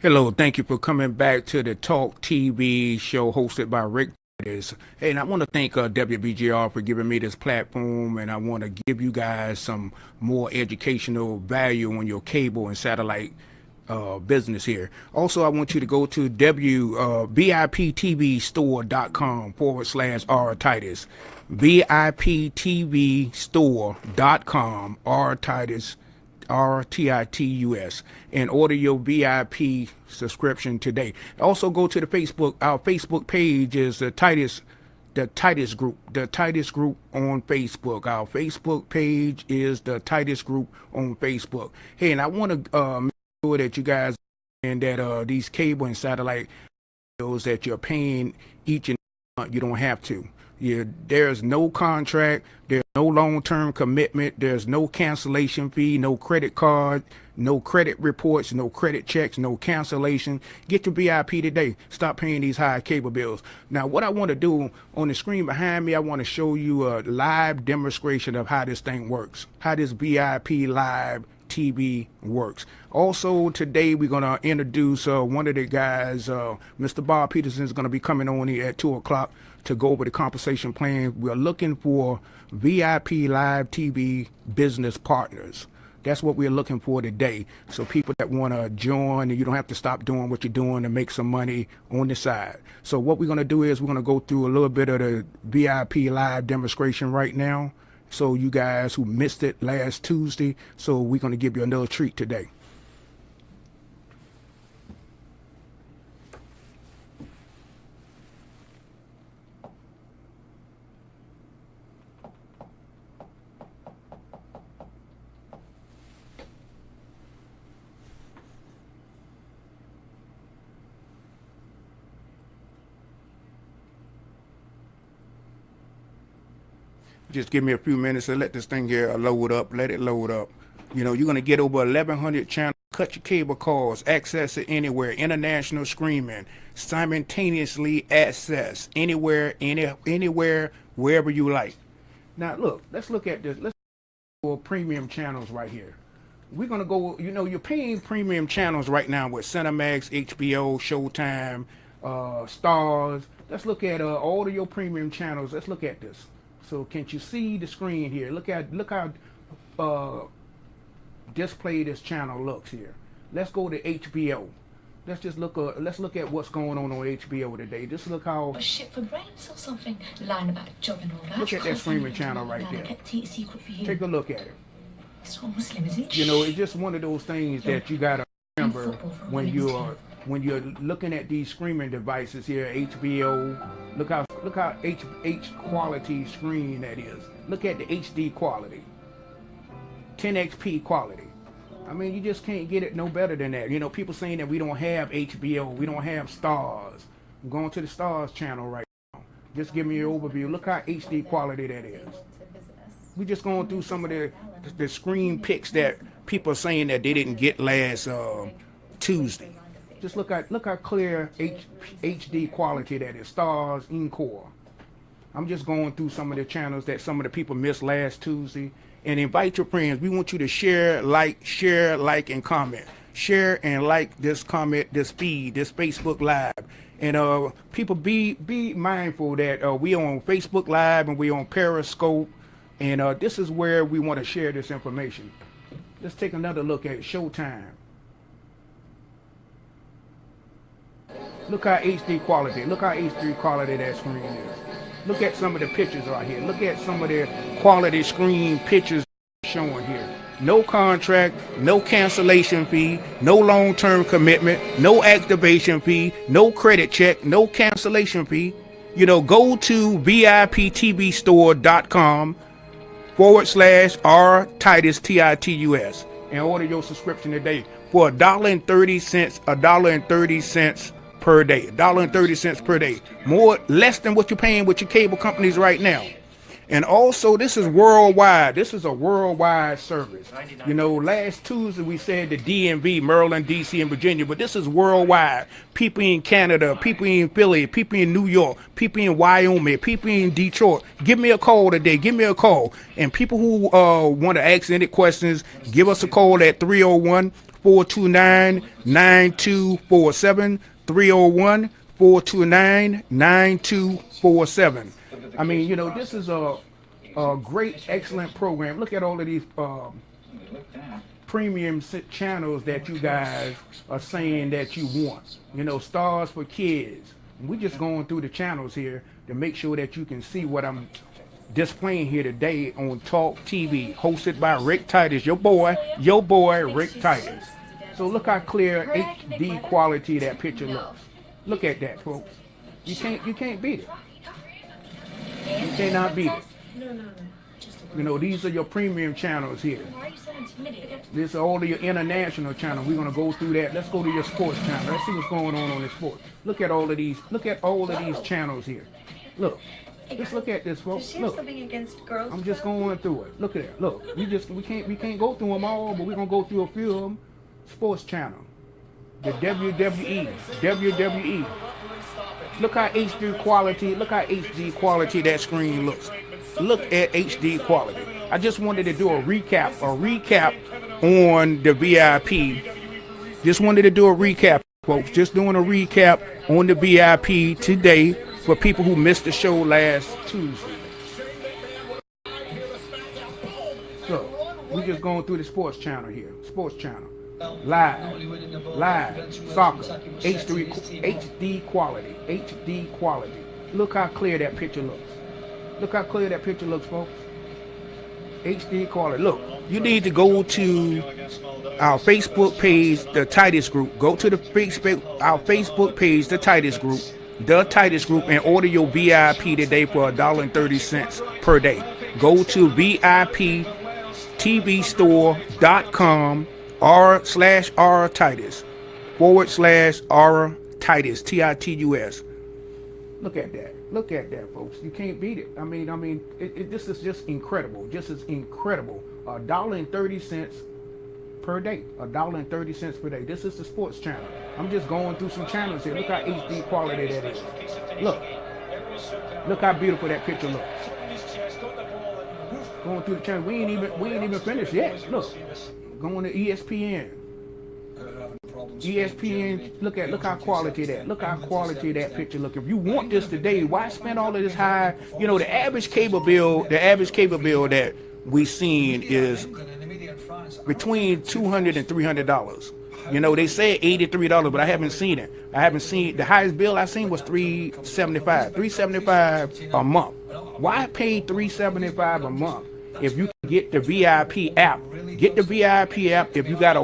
Hello, thank you for coming back to the Talk TV show hosted by Rick. Titus. Hey, and I want to thank WBGR for giving me this platform, and I want to give you guys some more educational value on your cable and satellite business here. Also, I want you to go to WBIPTVstore.com / R Titus. VIPTVstore.com R Titus. RTITUS, and order your VIP subscription today. Also go to the Facebook. Our Facebook page is the Titus Group. The Titus Group on Facebook. Our Facebook page is the Titus Group on Facebook. Hey, and I want to make sure that you guys and that these cable and satellite bills that you're paying each and every month, you don't have to. There's no contract, there's no long-term commitment, there's no cancellation fee, no credit card, no credit reports, no credit checks, no cancellation. Get your VIP today. Stop paying these high cable bills. Now, what I want to do on the screen behind me, I want to show you a live demonstration of how this thing works, how this VIP live TV works. Also, today we're going to introduce one of the guys, Mr. Bob Peterson is going to be coming on here at 2 o'clock to go over the compensation plan. We're looking for VIP live TV business partners. That's what we're looking for today. So people that want to join, and you don't have to stop doing what you're doing to make some money on the side. So what we're going to do is we're going to go through a little bit of the VIP live demonstration right now. So you guys who missed it last Tuesday, so we're going to give you another treat today. Just give me a few minutes to let this thing here load up. Let it load up. You know, you're going to get over 1,100 channels. Cut your cable calls. Access it anywhere. International streaming. Simultaneously access. Anywhere, anywhere, wherever you like. Now, look. Let's look at this. Let's go for premium channels right here. We're going to go, you know, you're paying premium channels right now with Cinemax, HBO, Showtime, Stars. Let's look at all of your premium channels. Let's look at this. So can't you see the screen here? Look how display this channel looks here. Let's go to HBO. Let's look at what's going on HBO today. Just look how. A shit for brains or something. Lying about a job and all that. Look at that streaming channel right there. Take a look at it. It's not Muslim, is it? You know, it's just one of those things that you gotta remember when you're looking at these streaming devices here. HBO. Look how H quality screen that is. Look at the HD quality. 10xp quality. I mean, you just can't get it no better than that. You know, people saying that we don't have HBO, we don't have Stars. I'm going to the Stars channel right now. Just give me an overview. Look how HD quality that is. We just going through some of the screen pics that people are saying that they didn't get last Tuesday. Just look how clear HD quality that is. Stars, Encore. I'm just going through some of the channels that some of the people missed last Tuesday. And invite your friends. We want you to share, like, and comment. Share and like this comment, this feed, this Facebook Live. And people be mindful that we on Facebook Live and we on Periscope. And this is where we want to share this information. Let's take another look at Showtime. Look how HD quality. Look how HD quality that screen is. Look at some of the pictures right here. Look at some of the quality screen pictures showing here. No contract, no cancellation fee, no long-term commitment, no activation fee, no credit check, no cancellation fee. You know, go to VIPTVstore.com / R Titus Titus and order your subscription today for $1.30, $1.30 per day. $1.30 per day. Less than what you're paying with your cable companies right now. And also, this is worldwide. This is a worldwide service. You know, last Tuesday we said the DMV, Maryland, DC, and Virginia, but this is worldwide. People in Canada, people in Philly, people in New York, people in Wyoming, people in Detroit. Give me a call today. Give me a call. And people who want to ask any questions, give us a call at 301-429-9247, 301-429-9247. I mean, you know, this is a great, excellent program. Look at all of these premium channels that you guys are saying that you want. You know, Stars for Kids. We're just going through the channels here to make sure that you can see what I'm displaying here today on Talk TV, hosted by Rick Titus, your boy, Rick Titus. So look how clear HD quality that picture looks. Look at that, folks. You can't beat it. You cannot beat it. You know, these are your premium channels here. This is all of your international channels. We're gonna go through that. Let's go to your sports channel. Let's see what's going on the sports. Look at all of these. Look at all of these channels here. Look. Just look at this, folks. Look. I'm just going through it. Look at that. Look. We can't go through them all, but we're gonna go through a few of them. Sports channel. The WWE. Look how HD quality. Look how HD quality that screen looks. Look at HD quality. I just wanted to do a recap on the VIP. Just wanted to do a recap, folks. Just doing a recap on the VIP today for people who missed the show last Tuesday. So, we're just going through the sports channel here. Sports channel. Live, soccer, HD quality. Look how clear that picture looks. Look how clear that picture looks, folks. HD quality. Look, you need to go to our Facebook page, the Titus Group. Go to our Facebook page, the Titus Group, and order your VIP today for $1.30 per day. Go to VIPTVstore.com r/r Titus /r Titus Titus. Look at that. Look at that, folks. You can't beat it. I mean, this is just incredible. Just as incredible. $1.30 per day. $1.30 per day. This is the sports channel. I'm just going through some channels here. Look how HD quality that is. Look. Look how beautiful that picture looks. Going through the channel. We ain't even finished yet. Look. Going to ESPN. Look how quality that. Look how quality that picture look. If you want this today, why spend all of this high? You know, the average cable bill that we seen is between $200 and $300. You know, they say $83, but I haven't seen it. The highest bill I seen was $375 a month. Why pay $375 a month if you can get the VIP app? Get the VIP app if you got a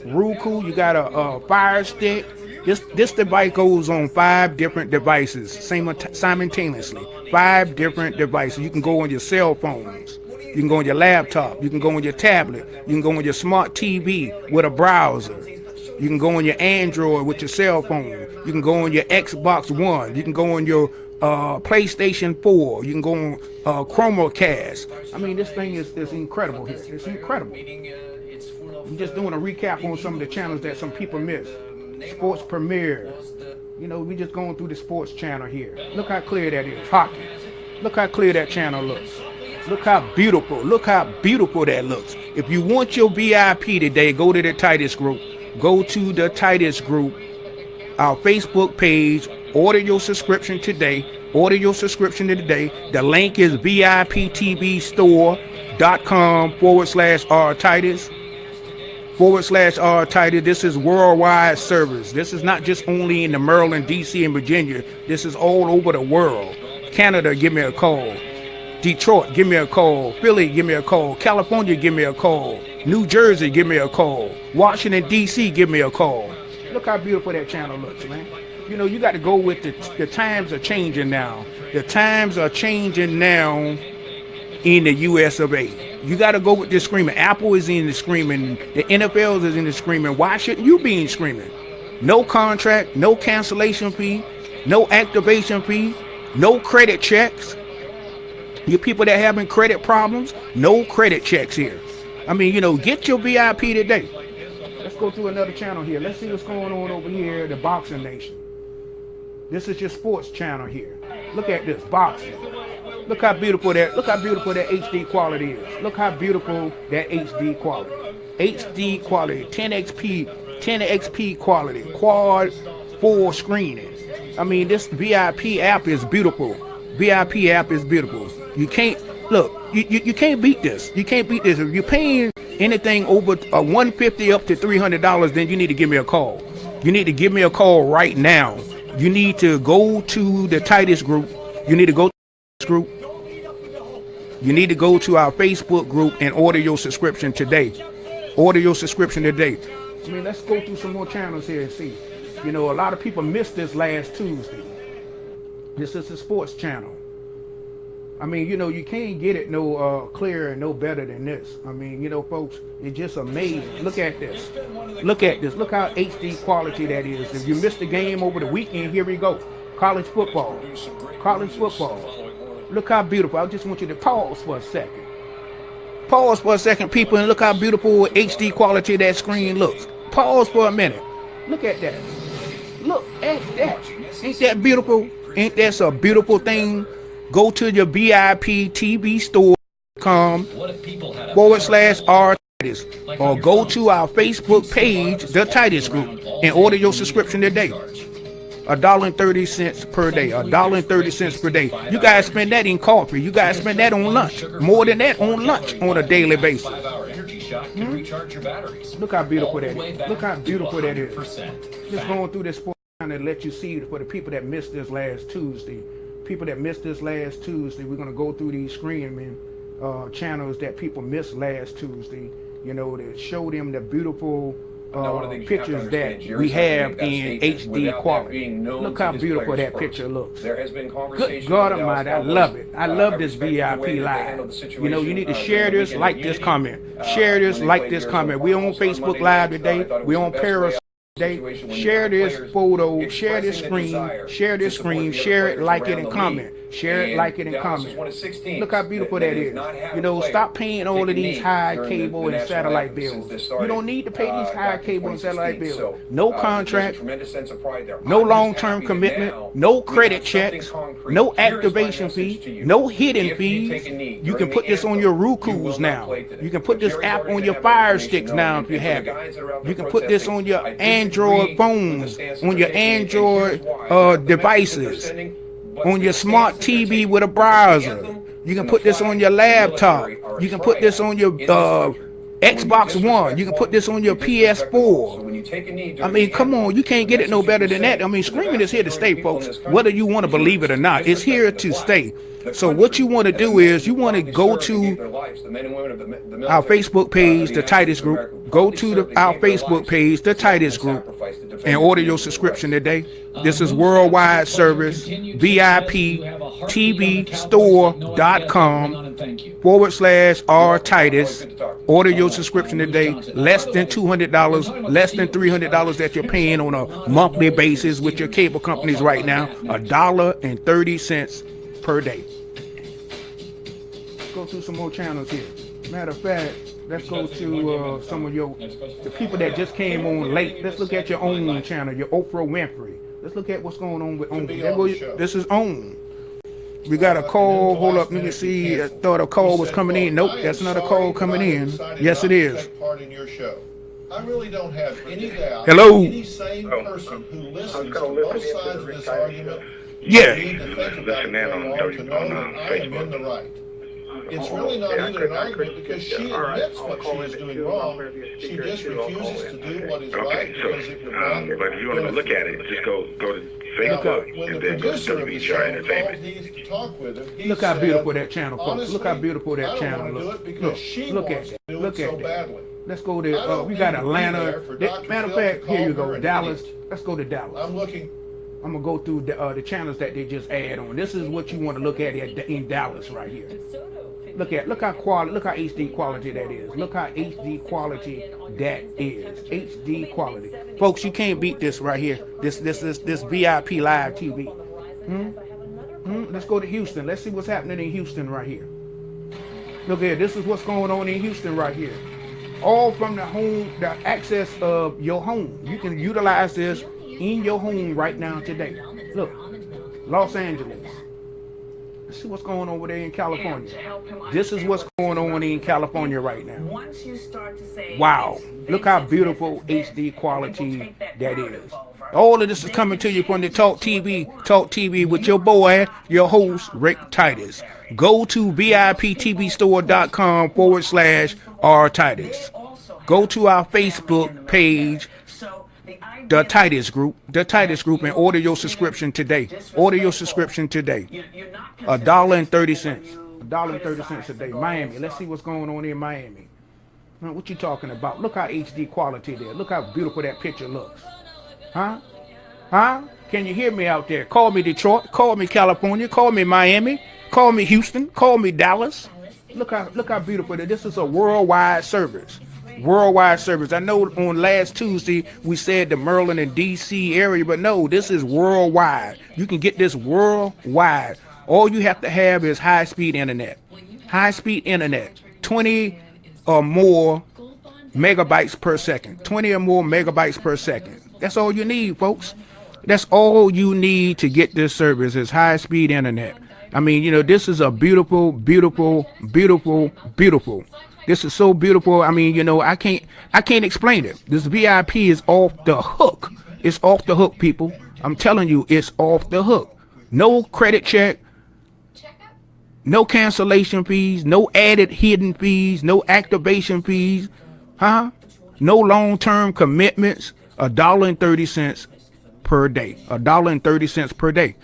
Roku, you got a Fire Stick. This device goes on 5 different devices simultaneously. 5 different devices. You can go on your cell phones. You can go on your laptop. You can go on your tablet. You can go on your smart TV with a browser. You can go on your Android with your cell phone. You can go on your Xbox One. You can go on your PlayStation 4. You can go on Chromecast. I mean, this thing is incredible here. It's incredible. I'm just doing a recap on some of the channels that some people miss. Sports Premiere. You know, we just going through the sports channel here. Look how clear that is. Hockey. Look how clear that channel looks. Look how beautiful that looks. If you want your VIP today, go to the Titus Group. Go to the Titus Group, our Facebook page. Order your subscription today. The link is VIPTVstore.com /r Titus /r Titus. This is worldwide service. This is not just only in the Maryland, DC, and Virginia. This is all over the world. Canada, give me a call. Detroit, give me a call. Philly, give me a call. California, give me a call. New Jersey, give me a call. Washington, DC, give me a call. Look how beautiful that channel looks, man. You know, you got to go with the times are changing now. The times are changing now in the US of A. You got to go with this screaming. Apple is in the screaming. The NFL is in the screaming. Why shouldn't you be in screaming? No contract, no cancellation fee, no activation fee, no credit checks. You people that having credit problems, no credit checks here. I mean, you know, get your VIP today. Let's go through another channel here. Let's see what's going on over here, the Boxing Nation. This is your sports channel here. Look at this, boxing. Look how beautiful that HD quality is. Look how beautiful that HD quality. HD quality, 10XP quality, quad 4 screening. I mean, this VIP app is beautiful. VIP app is beautiful. You can't look. You can't beat this. You can't beat this. If you're paying anything over $150 up to $300, then you need to give me a call. You need to give me a call right now. You need to go to the Titus group. You need to go to this group. You need to go to our Facebook group and order your subscription today. Order your subscription today. I mean, let's go through some more channels here and see. You know, a lot of people missed this last Tuesday. This is the sports channel. I mean, you know, you can't get it no clearer and no better than this. I mean, you know, folks, it's just amazing. Look at this. Look at this. Look how HD quality that is. If you missed the game over the weekend, here we go. College football. College football. Look how beautiful. I just want you to pause for a second. Pause for a second, people, and look how beautiful HD quality that screen looks. Pause for a minute. Look at that. Look at that. Ain't that beautiful? Ain't that a beautiful thing? Go to your VIP TV store.com/R Titus, or go to our Facebook page, the Titus Group, and order your subscription today. $1.30 per day. $1.30 per day. You guys spend that in coffee. You guys spend that on lunch. More than that on lunch on a daily basis. Look how beautiful that is. Look how beautiful that is. Just going through this sport and let you see for the people that missed this last Tuesday. People that missed this last Tuesday, we're going to go through these screening channels that people missed last Tuesday, you know, to show them the beautiful pictures that we have in HD quality. Look how beautiful that picture looks. Good God Almighty, I love it. I love this VIP Live. You know, you need to share this, like this, comment. Share this, like this, comment. We're on Facebook Live today. We're on Periscope. Share this photo, share this screen, share it, like it, and comment. Share it, like it, and comment. Look how beautiful that is. You know, stop paying all of these high cable and satellite bills. You don't need to pay these high cable and satellite bills. No contract, no long-term commitment, no credit checks, no activation fee, no hidden fees. You can put this on your Rukus now. You can put this app on your Fire Sticks now if you have it. You can put this on your Android phones, on your Android devices, on your smart TV with a browser. You can put this on your laptop. You can put this on your Xbox One. You can put this on your PS4. I mean, come on, you can't get it no better than that. I mean, streaming is here to stay, folks. Whether you want to believe it or not, it's here to stay. So what you want to do is you want to go to our Facebook page, the Titus Group. Go to our Facebook page, the Titus Group, and order your subscription today. This is worldwide service, VIP TV store.com/R Titus. Order your subscription today. Less than $200, less than $300 that you're paying on a monthly basis with your cable companies right now. $1.30 per day. Let's go through some more channels here. Matter of fact, let's go to some of the people that just came on late. Let's look at your own channel, your Oprah Winfrey. Let's look at what's going on with OWN. This is OWN. We got a call. Hold up, let me see. I thought a call was coming in. Nope, that's not a call coming in. Yes, it is. I really don't have any doubt. Hello. Any sane person who listens to both sides of this argument need to think about it very long to know that I am in the right. It's really not even an argument because she admits what she is doing wrong. She just refuses to do what is right because it would not. But if you want to look at it, just go to Facebook and then go to WBGR Entertainment. Look how beautiful that channel, folks. Look how beautiful that channel looks. Look at that. Look at that. Let's go to, we got Atlanta. Matter of fact, here you go, Dallas. Let's go to Dallas. I'm going to go through the channels that they just add on. This is what you want to look at in Dallas right here. Look how HD quality that is. Look how HD quality that is. HD quality. Folks, you can't beat this right here. This VIP live TV. Let's go to Houston. Let's see what's happening in Houston right here. Look here. This is what's going on in Houston right here. All from the home, the access of your home. You can utilize this in your home right now today. Look, Los Angeles. Let's see what's going on over there in California. This is what's going on in California right now. Wow. Look how beautiful HD quality that is. All of this is coming to you from the Talk TV with your boy, your host, Rick Titus. Go to VIPTVstore.com/R Titus. Go to our Facebook page, the Titus Group, and order your subscription today. Order your subscription today. $1.30. $1.30 a day. Miami. Let's see what's going on in Miami. What you talking about? Look how HD quality there. Look how beautiful that picture looks. Huh? Can you hear me out there? Call me Detroit. Call me California. Call me Miami. Call me Houston. Call me Dallas. Look how beautiful it is. This is a worldwide service. Worldwide service. I know on last Tuesday we said the Maryland and DC area, but no, this is worldwide. You can get this worldwide. All you have to have is high-speed internet. High-speed internet. 20 or more megabytes per second. 20 or more megabytes per second. That's all you need, folks. That's all you need to get this service is high-speed internet. I mean, you know, this is a beautiful, beautiful, beautiful, beautiful. This is so beautiful. I mean, you know, I can't explain it. This VIP is off the hook. It's off the hook, people. I'm telling you, it's off the hook. No credit check. No cancellation fees. No added hidden fees. No activation fees. No long-term commitments. $1.30 per day. $1.30 per day.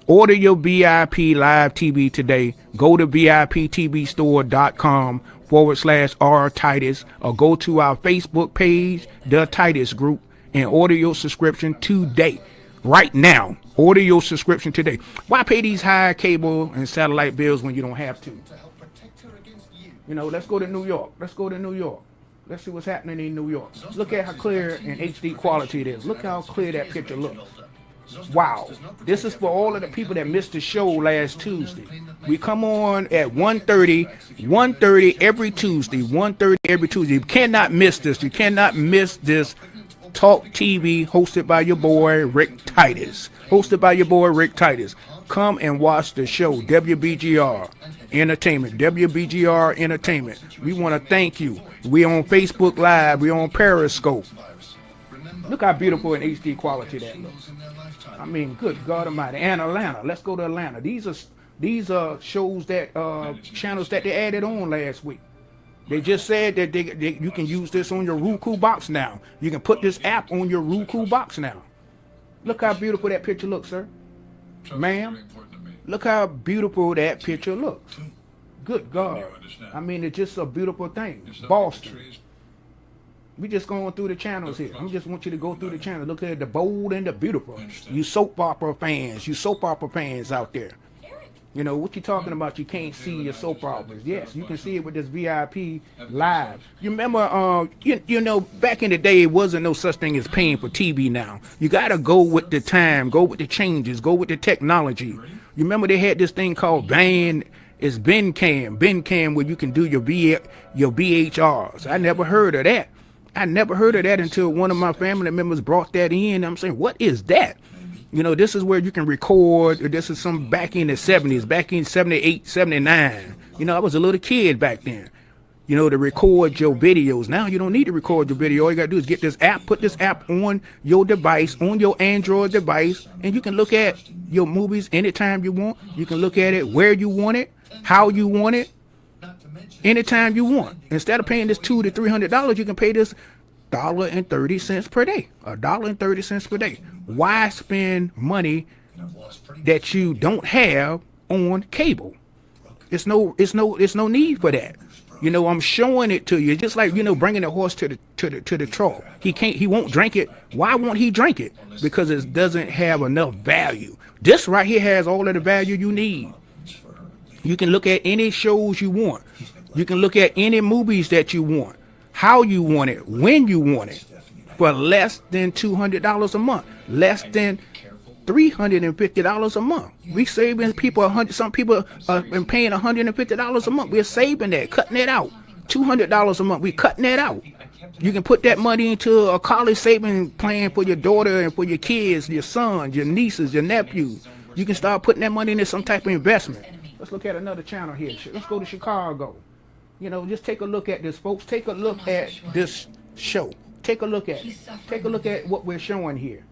Order your VIP live TV today. Go to VIPTVstore.com/R Titus or go to our Facebook page, The Titus Group, and order your subscription today. Right now. Order your subscription today. Why pay these high cable and satellite bills when you don't have to? You know, let's go to New York. Let's go to New York. Let's see what's happening in New York. Look at how clear and HD quality it is. Look how clear that picture looks. Wow. This is for all of the people that missed the show last Tuesday. We come on at 1:30 every Tuesday. 1:30 every Tuesday. You cannot miss this. You cannot miss this Talk TV hosted by your boy Rick Titus. Hosted by your boy Rick Titus. Come and watch the show. WBGR Entertainment. WBGR Entertainment. We want to thank you. We on Facebook Live. We on Periscope. Look how beautiful in HD quality that looks. I mean, good God Almighty. And Atlanta. Let's go to Atlanta. These are shows that channels that they added on last week. They just said that you can use this on your Roku box now. You can put this app on your Roku box now. Look how beautiful that picture looks, sir. Ma'am, look how beautiful that picture looks. Good God. I mean, it's just a beautiful thing. Boston. We just going through the channels here. I just want you to go through the channel. Look at the bold and the beautiful. You soap opera fans out there. You know, what you talking about? You can't see your soap operas. Yes, you can see it with this VIP live. You remember, you know, back in the day, it wasn't no such thing as paying for TV now. You got to go with the time, go with the changes, go with the technology. You remember they had this thing called Ben Cam, where you can do your VHRs. I never heard of that. Until one of my family members brought that in. I'm saying, what is that? You know, this is where you can record. This is some back in the 70s, back in 78, 79. You know, I was a little kid back then. You know, to record your videos. Now you don't need to record your video. All you got to do is get this app, put this app on your device, on your Android device, and you can look at your movies anytime you want. You can look at it where you want it, how you want it, anytime you want. Instead of paying this $200 to $300, you can pay this $1.30 per day. $1.30 per day. Why spend money that you don't have on cable? It's no need for that. You know, I'm showing it to you. Just like, you know, bringing a horse to the trough. He won't drink it. Why won't he drink it? Because it doesn't have enough value. This right here has all of the value you need. You can look at any shows you want. You can look at any movies that you want. How you want it, when you want it, for less than $200 a month, less than $350 a month. We saving people some people been paying $150 a month. We're saving that, cutting that out. $200 a month. We're cutting that out. You can put that money into a college saving plan for your daughter and for your kids, your sons, your nieces, your nephews. You can start putting that money into some type of investment. Let's look at another channel here. Let's go to Chicago. You know, just take a look at this, folks. Take a look at this show. Take a look at it. Take a look at what we're showing here.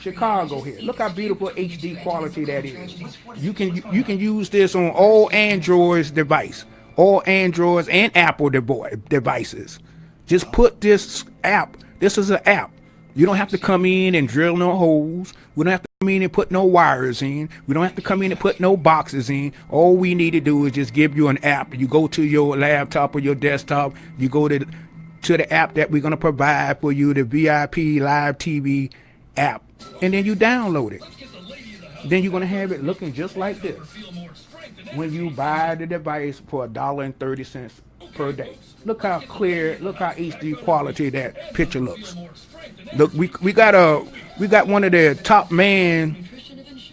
Chicago here. Look how beautiful HD quality that is. You can use this on all Androids device, all Androids and Apple devices. Just put this app. This is an app. You don't have to come in and drill no holes. We don't have to come in and put no wires in. We don't have to come in and put no boxes in. All we need to do is just give you an app. You go to your laptop or your desktop. You go to the app that we're going to provide for you, the VIP Live TV app. And then you download it. Then you're going to have it looking just like this when you buy the device for $1.30 per day. Look how clear, look how HD quality that picture looks. Look, we got one of the top man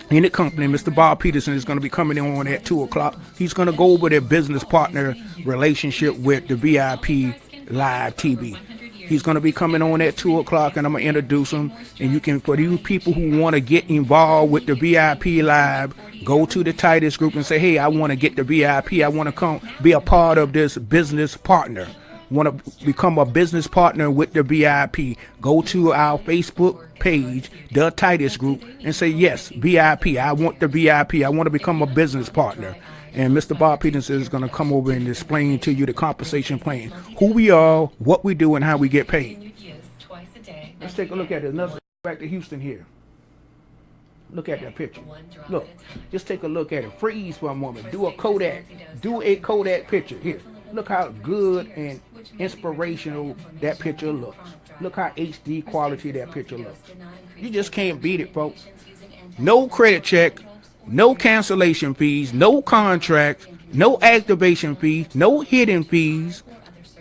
in the company, Mr. Bob Peterson, is going to be coming on at 2:00. He's going to go over their business partner relationship with the VIP Live TV. He's going to be coming on at 2:00, and I'm going to introduce him. And you can, for you people who want to get involved with the VIP Live, go to the Titus group and say, hey, I want to get the VIP. I want to come be a part of this business partner. Want to become a business partner with the VIP. Go to our Facebook page, the Titus group, and say, yes, VIP. I want the VIP. I want to become a business partner. And Mr. Bob Peterson is going to come over and explain to you the compensation plan, who we are, what we do, and how we get paid. Let's take a look at it. Another back to Houston here. Look at that picture. Look, just take a look at it. Freeze for a moment. Do a Kodak. Do a Kodak picture. Here. Look how good and inspirational that picture looks. Look how HD quality that picture looks. You just can't beat it, folks. No credit check. No cancellation fees, no contracts, no activation fees, no hidden fees,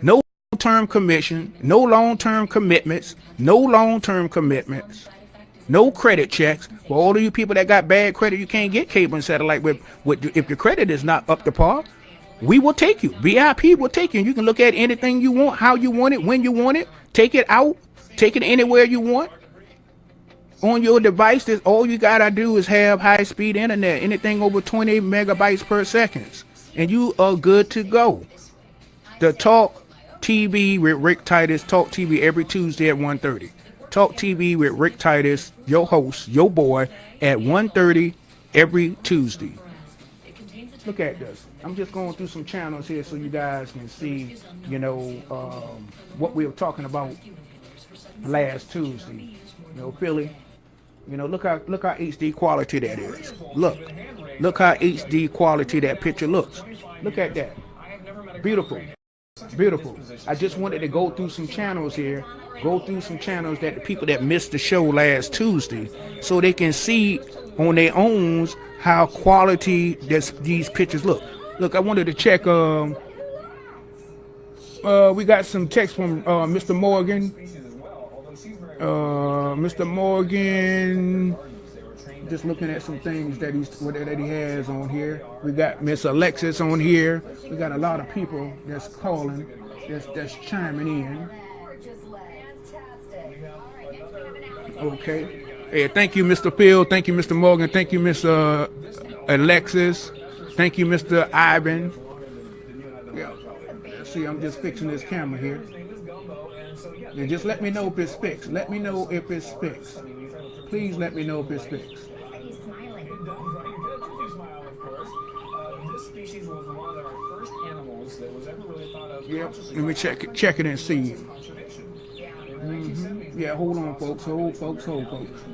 no long-term commission, no long-term commitments, no credit checks. For all of you people that got bad credit, you can't get cable and satellite with if your credit is not up to par. We will take you. VIP will take you. You can look at anything you want, how you want it, when you want it. Take it out. Take it anywhere you want. On your device, all you gotta do is have high-speed internet, anything over 20 megabytes per second, and you are good to go. The Talk TV with Rick Titus, Talk TV every Tuesday at 1:30. Talk TV with Rick Titus, your host, your boy, at 1:30 every Tuesday. Look at this. I'm just going through some channels here so you guys can see, you know, what we were talking about last Tuesday. You know, Philly. You know, look how HD quality that is. Look how HD quality that picture looks. Look at that. Beautiful. Beautiful. I just wanted to go through some channels here. Go through some channels that the people that missed the show last Tuesday, so they can see on their own how quality these pictures look. Look, I wanted to check. We got some text from Mr. Morgan. Mr. Morgan, just looking at some things that he has on here. We got Miss Alexis on here. We got a lot of people that's calling, that's chiming in. Okay. Hey, thank you, Mr. Phil. Thank you, Mr. Morgan. Thank you, Miss Alexis. Thank you, Mr. Ivan. Yeah. See, I'm just fixing this camera here. Yeah, just let me know if it's fixed. Let me know if it's fixed. Please let me know if it's fixed. Yep. Let me check it and see. Yeah, hold on, folks. Hold, folks.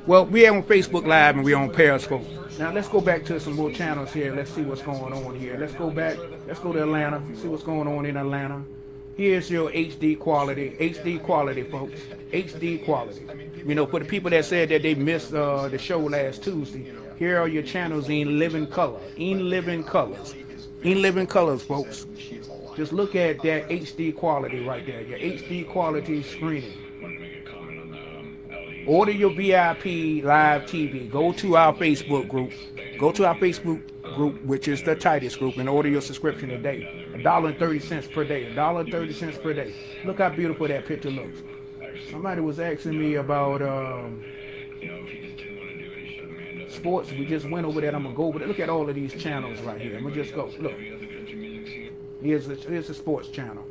Well, we are on Facebook Live and we're on Periscope. Now let's go back to some more channels here. Let's see what's going on here. Let's go back. Let's go to Atlanta. See what's going on in Atlanta. Here's your HD quality, folks. HD quality. You know, for the people that said that they missed the show last Tuesday, here are your channels in living color. In living colors, folks. Just look at that HD quality right there. Your HD quality screening. Order your VIP live TV. Go to our Facebook group. Go to our Facebook group, which is the Titus group, and order your subscription today. $1.30 per day. $1.30 per day. Look how beautiful that picture looks. Somebody was asking me about sports. We just went over that. I'm gonna go over there. Look at all of these channels right here. I'm gonna just go. Look. Here's the sports channel.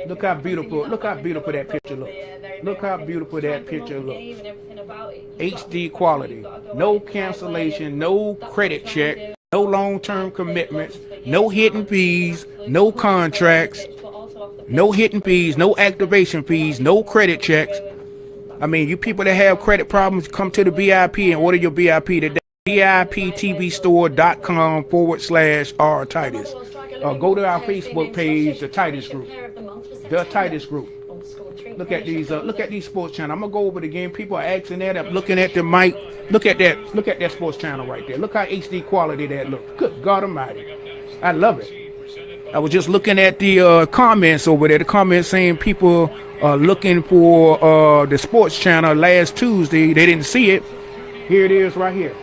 Look how beautiful. Look how beautiful that picture looks. Look how beautiful that picture looks. HD quality. No cancellation. No credit check. No long-term commitments. No hidden fees. No contracts. No hidden fees. No activation fees. No credit checks. I mean, you people that have credit problems, come to the VIP and order your VIP today. VIPTVstore.com/R Titus. Go to our Facebook page, the Titus Group. The Titus Group. Look at these sports channels. I'm gonna go over it again. People are asking that. I'm looking at the mic. Look at that. Look at that sports channel right there. Look how HD quality that looks. Good God Almighty. I love it. I was just looking at the comments over there. The comments saying people are looking for the sports channel last Tuesday. They didn't see it. Here it is right here.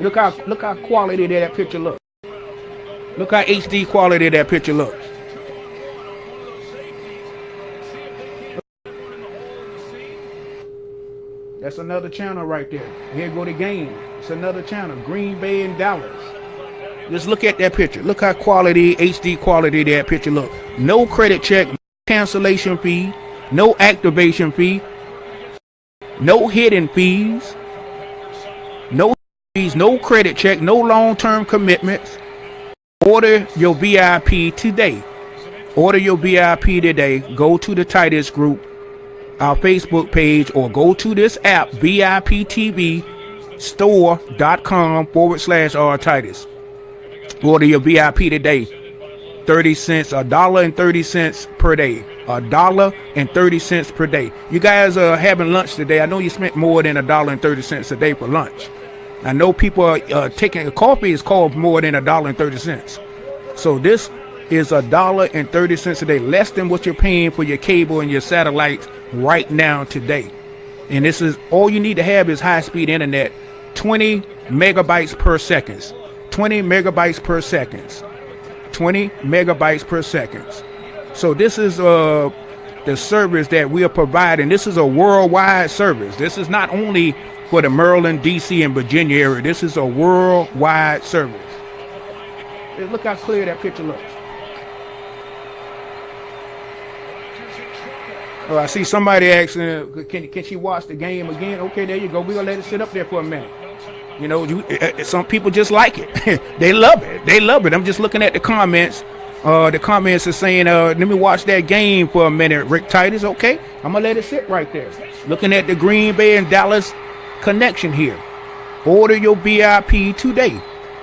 Look how quality that picture looks. Look how HD quality that picture looks. That's another channel right there. Here go the game. It's another channel. Green Bay and Dallas. Just look at that picture. Look how quality, HD quality that picture looks. No credit check, no cancellation fee, no activation fee, no hidden fees, no fees, no credit check, no long-term commitments. Order your VIP today. Order your VIP today. Go to the Titus Group, our Facebook page, or go to this app, VIPTVstore.com/R Titus. Order your VIP today. 30 cents, $1.30 per day. $1.30 per day. You guys are having lunch today. I know you spent more than $1.30 a day for lunch. I know people are taking a coffee is called more than $1.30. So this is $1.30 a day, less than what you're paying for your cable and your satellites right now today. And this is all you need to have is high-speed internet, 20 megabytes per second. 20 megabytes per second. 20 megabytes per second. So this is the service that we are providing. This is a worldwide service. This is not only for the Maryland, DC, and Virginia area. This is a worldwide service. Look how clear that picture looks. Oh, I see somebody asking, can she watch the game again? Okay, there you go. We're going to let it sit up there for a minute. You know, some people just like it. They love it. They love it. I'm just looking at the comments. The comments are saying, let me watch that game for a minute, Rick Titus. Okay, I'm going to let it sit right there. Looking at the Green Bay and Dallas connection here. Order your VIP today.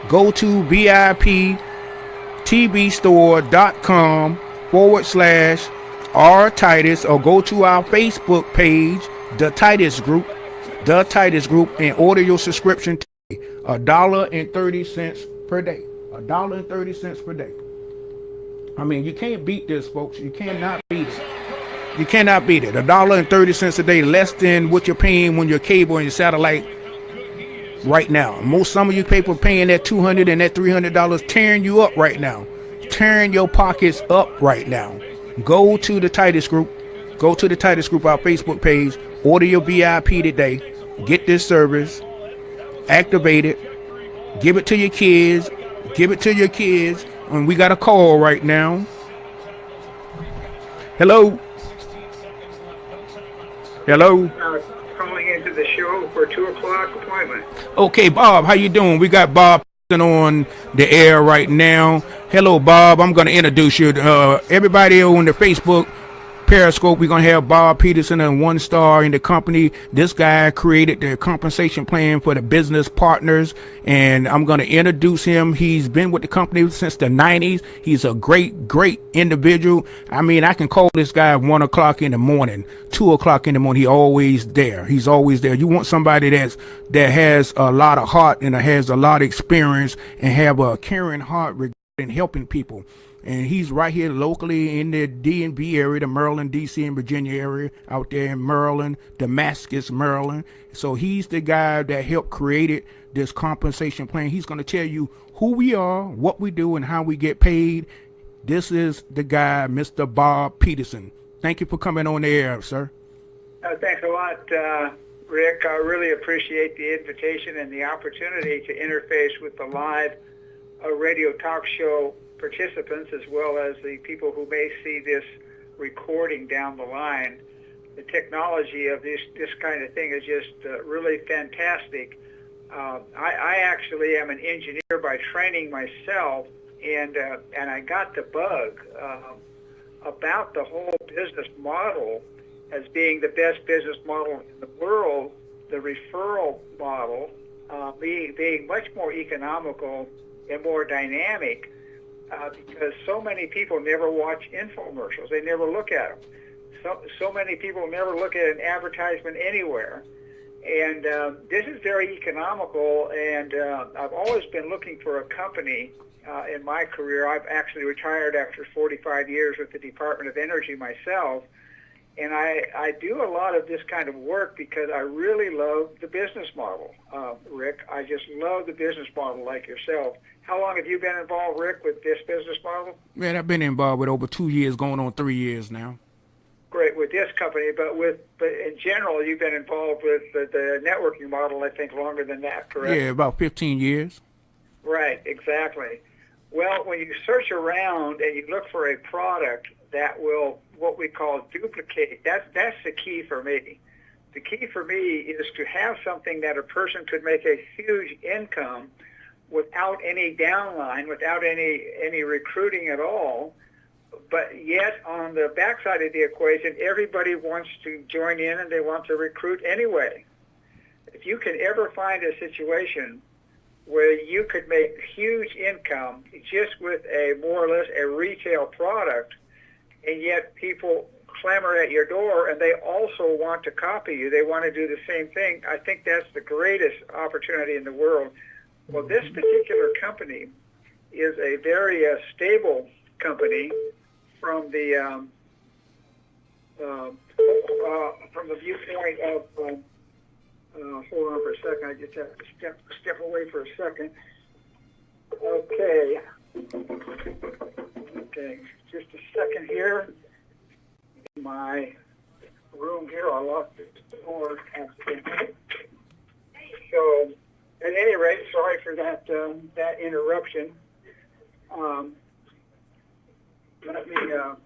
Go to VIPTVstore.com/R Titus, or go to our Facebook page, the Titus Group, and order your subscription today. $1.30 per day. $1.30 per day. I mean, you can't beat this, folks. You cannot beat it. You cannot beat it. $1.30 a day, less than what you're paying when your cable and your satellite right now. Some of you people paying that $200 and that $300, tearing you up right now, tearing your pockets up right now. Go to the Titus Group. Go to the Titus Group, our Facebook page. Order your VIP today. Get this service. Activate it. Give it to your kids. Give it to your kids. And we got a call right now. Hello. Hello. Calling into the show for 2:00 appointment. Okay, Bob, how you doing? We got Bob on the air right now. Hello, Bob. I'm going to introduce you. Everybody on the Facebook Periscope, we're going to have Bob Peterson, and 1 star in the company. This guy created the compensation plan for the business partners, and I'm going to introduce him. He's been with the company since the 90s. He's a great individual. I mean, I can call this guy at 1 o'clock in the morning, 2 o'clock in the morning. He's always there. He's always there. You want somebody that has a lot of heart and has a lot of experience and have a caring heart regarding helping people. and he's right here locally in the D&B area, the Maryland, D.C., and Virginia area, out there in Maryland, Damascus, Maryland. So he's the guy that helped create this compensation plan. He's going to tell you who we are, what we do, and how we get paid. This is the guy, Mr. Bob Peterson. Thank you for coming on the air, sir. Thanks a lot, Rick. I really appreciate the invitation and the opportunity to interface with the live radio talk show participants, as well as the people who may see this recording down the line. The technology of this kind of thing is just really fantastic. I actually am an engineer by training myself, and I got the bug about the whole business model as being the best business model in the world, the referral model being much more economical and more dynamic, because so many people never watch infomercials. They never look at them. So many people never look at an advertisement anywhere. And this is very economical, and I've always been looking for a company in my career. I've actually retired after 45 years with the Department of Energy myself. And I do a lot of this kind of work because I really love the business model, Rick. I just love the business model like yourself. How long have you been involved, Rick, with this business model? Man, I've been involved with over 2 years, going on 3 years now. Great, with this company, but in general, you've been involved with the networking model, I think, longer than that, correct? Yeah, about 15 years. Right, exactly. Well, when you search around and you look for a product that will, what we call, duplicate, that's the key for me. The key for me is to have something that a person could make a huge income without any downline, without any recruiting at all, but yet on the backside of the equation, everybody wants to join in and they want to recruit anyway. If you can ever find a situation where you could make huge income just with a more or less a retail product, and yet people clamor at your door and they also want to copy you, they want to do the same thing, I think that's the greatest opportunity in the world. Well, this particular company is a very stable company from the viewpoint of hold on for a second. I just have to step away for a second. Okay, just a second here. In my room here, I locked the door. So, at any rate, sorry for that interruption. Let me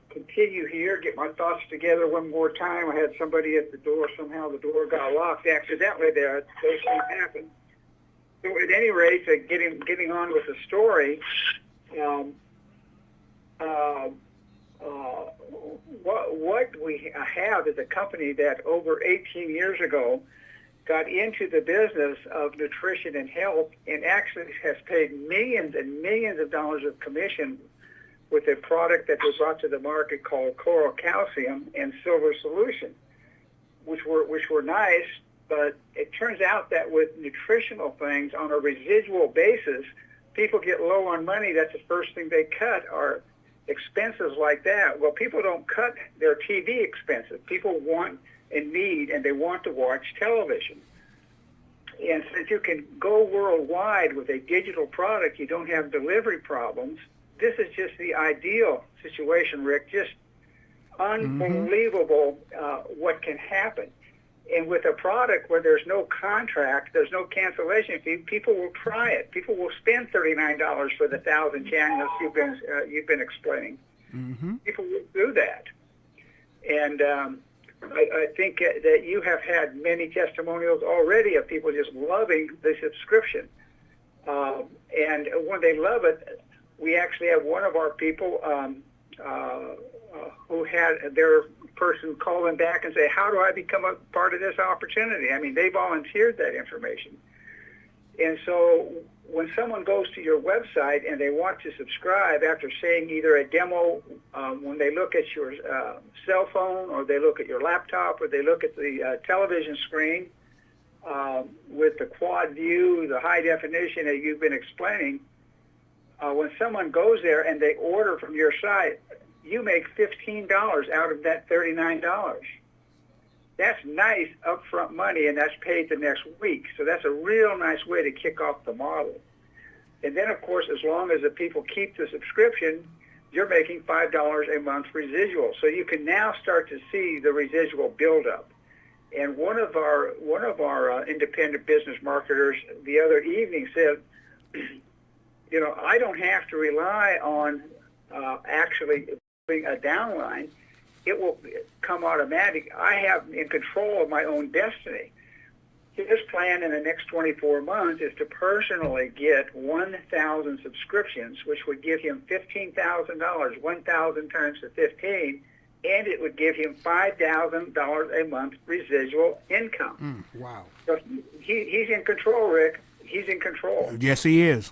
continue here, get my thoughts together one more time. I had somebody at the door. Somehow the door got locked accidentally there. Those things happen. So at any rate, getting on with the story, what we have is a company that over 18 years ago got into the business of nutrition and health and actually has paid millions and millions of dollars of commission with a product that was brought to the market called Coral Calcium and Silver Solution, which were nice, but it turns out that with nutritional things on a residual basis, people get low on money. That's the first thing they cut are expenses like that. Well, people don't cut their TV expenses. People want and need, and they want to watch television. And since you can go worldwide with a digital product, you don't have delivery problems. This is just the ideal situation, Rick. Just unbelievable what can happen. And with a product where there's no contract, there's no cancellation fee, people will try it. People will spend $39 for the 1,000 channels you've been explaining. People will do that. And I think that you have had many testimonials already of people just loving the subscription. And when they love it, we actually have one of our people who had their person call them back and say, how do I become a part of this opportunity? I mean, they volunteered that information. And so when someone goes to your website and they want to subscribe after seeing either a demo, when they look at your cell phone or they look at your laptop or they look at the television screen with the quad view, the high definition that you've been explaining, when someone goes there and they order from your site, you make $15 out of that $39. That's nice upfront money, and that's paid the next week. So that's a real nice way to kick off the model. And then, of course, as long as the people keep the subscription, you're making $5 a month residual. So you can now start to see the residual buildup. And one of our independent business marketers the other evening said, I don't have to rely on actually doing a downline. It will come automatic. I have in control of my own destiny. His plan in the next 24 months is to personally get 1,000 subscriptions, which would give him $15,000, 1,000 times the 15, and it would give him $5,000 a month residual income. Wow. So he's in control, Rick. He's in control. Yes, he is.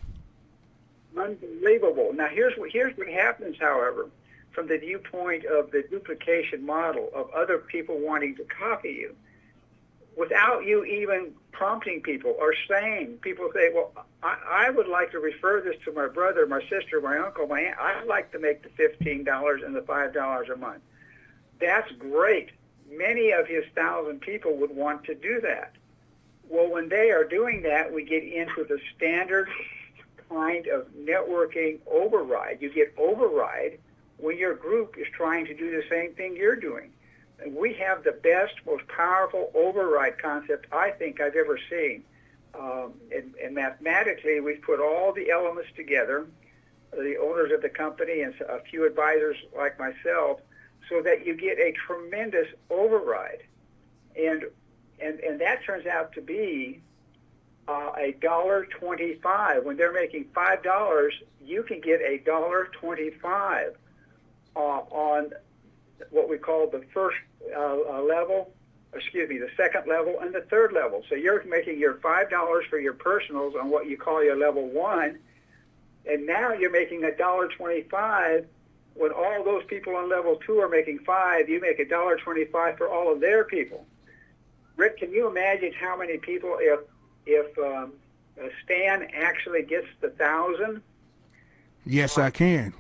Unbelievable. Now, here's what happens, however, from the viewpoint of the duplication model of other people wanting to copy you. Without you even prompting people or saying, people say, well, I would like to refer this to my brother, my sister, my uncle, my aunt. I'd like to make the $15 and the $5 a month. That's great. Many of his 1,000 people would want to do that. Well, when they are doing that, we get into the standard kind of networking override. You get override when your group is trying to do the same thing you're doing. And we have the best, most powerful override concept I think I've ever seen. And mathematically, we've put all the elements together, the owners of the company and a few advisors like myself, so that you get a tremendous override. And that turns out to be $1.25. When they're making $5, you can get $1.25 on what we call the first level, the second level and the third level. So you're making your $5 for your personals on what you call your level 1, and now you're making $1.25 when all those people on level 2 are making $5. You make $1.25 for all of their people. Rick, can you imagine how many people, if Stan actually gets the 1,000? Yes, I can.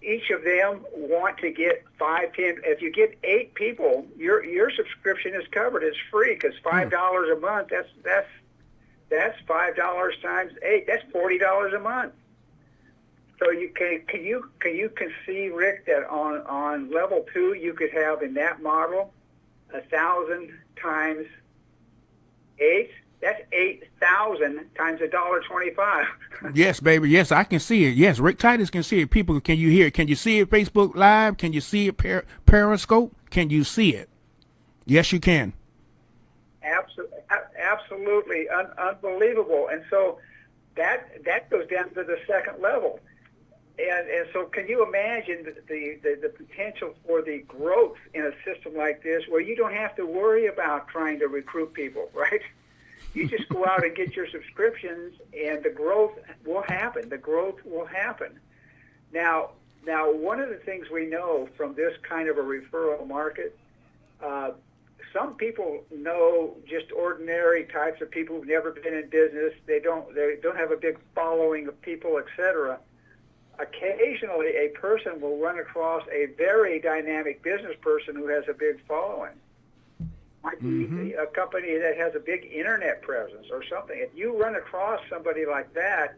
Each of them want to get 5, 10. If you get 8 people, your subscription is covered. It's free because $5 a month. That's $5 times 8. That's $40 a month. So can you conceive, Rick, that on level 2 you could have in that model 1,000 times 8. That's 8,000 times $1.25. Yes, baby. Yes, I can see it. Yes, Rick Titus can see it. People, can you hear it? Can you see it Facebook Live? Can you see it Periscope? Can you see it? Yes, you can. Absolutely. Unbelievable. And so that goes down to the second level. And so can you imagine the potential for the growth in a system like this where you don't have to worry about trying to recruit people, right? You just go out and get your subscriptions, and the growth will happen. The growth will happen. Now, one of the things we know from this kind of a referral market, some people know just ordinary types of people who've never been in business. They don't have a big following of people, etc. Occasionally, a person will run across a very dynamic business person who has a big following. Might be a company that has a big internet presence or something. If you run across somebody like that,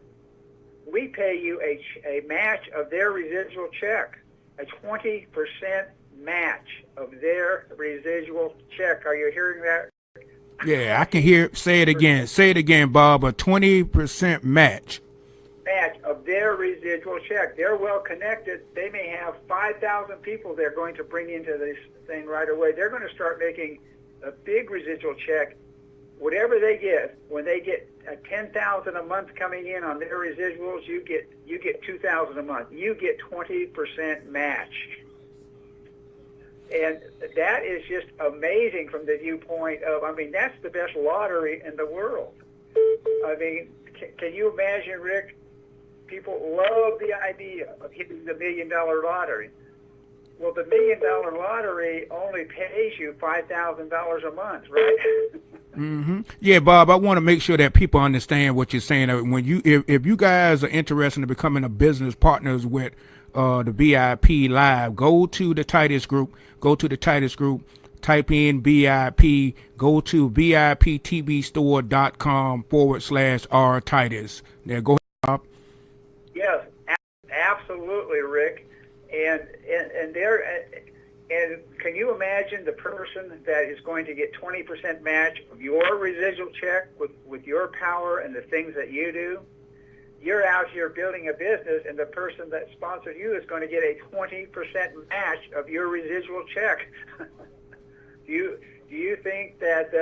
we pay you a match of their residual check, a 20% match of their residual check. Are you hearing that? Yeah, I can hear. Say it again. Say it again, Bob. A 20% match. Match of their residual check. They're well connected. They may have 5,000 people they're going to bring into this thing right away. They're going to start making a big residual check. Whatever they get, when they get $10,000 a month coming in on their residuals, you get $2,000 a month. You get 20% match, and that is just amazing from the viewpoint of. I mean, that's the best lottery in the world. I mean, can you imagine, Rick? People love the idea of hitting the $1 million lottery. Well, the $1 million lottery only pays you $5,000 a month, right? Yeah, Bob, I want to make sure that people understand what you're saying. When you, if you guys are interested in becoming a business partners with the VIP Live, go to the Titus group. Go to the Titus group. Type in VIP. Go to VIPTVstore.com/R Titus. Now go ahead, Bob. Yes, absolutely, Rick. And there, and can you imagine the person that is going to get 20% match of your residual check with your power and the things that you do? You're out here building a business, and the person that sponsored you is going to get a 20% match of your residual check. Do you think that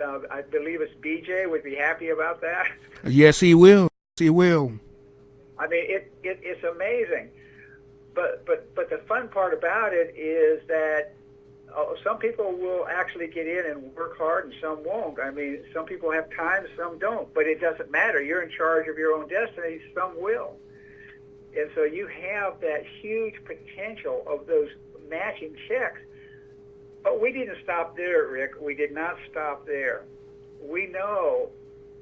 I believe it's BJ would be happy about that? Yes, he will. He will. I mean, it's amazing. But the fun part about it is that some people will actually get in and work hard, and some won't. I mean, some people have time, some don't. But it doesn't matter. You're in charge of your own destiny. Some will. And so you have that huge potential of those matching checks. But we didn't stop there, Rick. We did not stop there. We know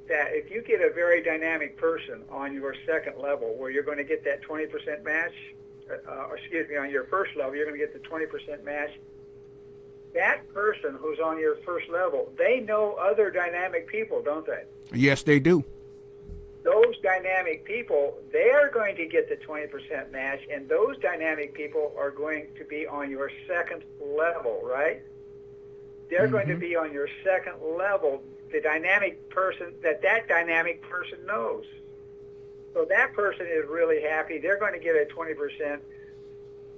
that if you get a very dynamic person on your second level where you're going to get that 20% match, on your first level, you're going to get the 20% match. That person who's on your first level, they know other dynamic people, don't they? Yes, they do. Those dynamic people, they're going to get the 20% match, and those dynamic people are going to be on your second level, right? They're going to be on your second level, the dynamic person that dynamic person knows. So that person is really happy. They're going to get a 20%.